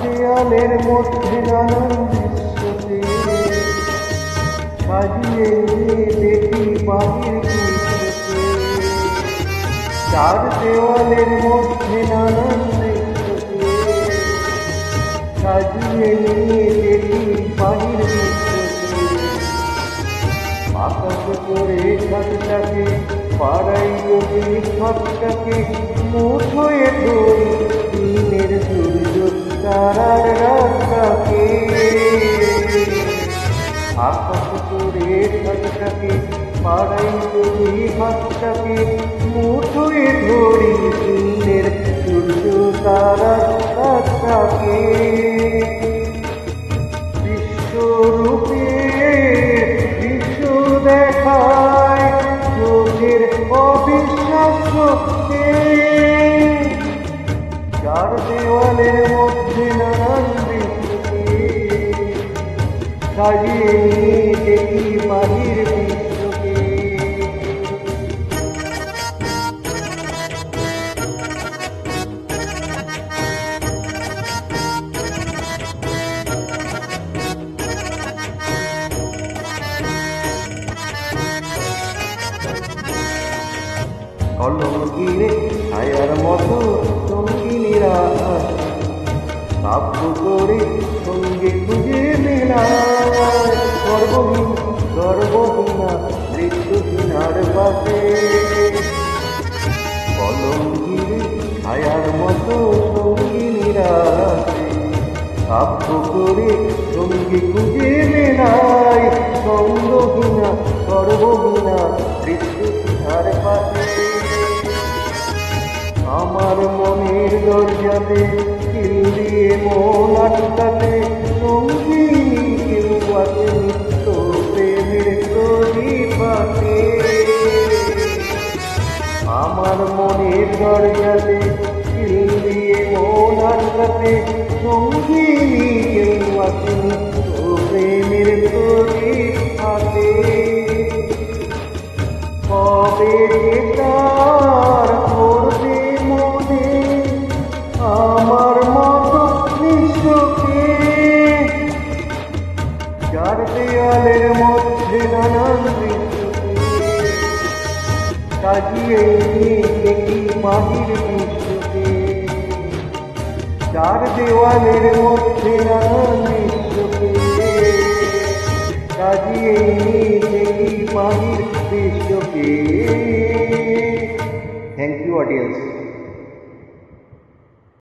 দেয়ালের মধ্যে নানান দৃশ্যকে সাজিয়ে নিয়ে দেখি বাহির দৃশ্যকে। চার দেওয়ালের মধ্যে নানান দৃশ্যকে সাজিয়ে নিয়ে দেখি বাহির দৃশ্যকে। আকাশ করে ছাদটাকে পাড়াই যদি ছাদটাকে মুঠোয় ধরি দিনের সূর্য তারার রাতটাকে। আকাশ করে ছাদটাকে পাড়াই যদি হাতটাকে মুঠোয় ধরি দিনের সূর্য তারার রাতটাকে। বিশ্বরূপে দেখায় চোখের অবিশ্বাসকে। চার দেওয়ালের মধ্যে নানান দৃশ্যকে সাজিয়ে নিয়ে দেখি বাহির বিশ্বকে। কলঙ্কিরে ছায়ার মতো সঙ্গিনীরা কাব্য করে সঙ্গে খুঁজে মেলায়। গর্বহীনা মৃত্যুহীনার পাশে। কলঙ্কিরে ছায়ার মতো সঙ্গিনীরা কাব্য করে সঙ্গে খুঁজে মেলায়। সঙ্গহীনা গর্বহীনা মৃত্যুহীনার পাশে। আমার মনের দরজাতে খিল দিয়ে মন আটকাতে সঙ্গিনী কেউ আছে নিত্য প্রেমের প্রদীপাতে। আমার মনের দরজাতে খিল দিয়ে মন আটকাতে সঙ্গিনী কেউ আছে নিত্য প্রেমের প্রদীপাতে। কবে তার করবে মনে আমার মতো বিশ্বকে। চার দেয়ালের মধ্যে নানান দৃশ্যকে সাজিয়ে নিয়ে দেখি বাহির বিশ্বকে। চার দেওয়ালের মধ্যে নানান দৃশ্যকে সাজিয়ে নিয়ে দেখি বাহির বিশ্বকে।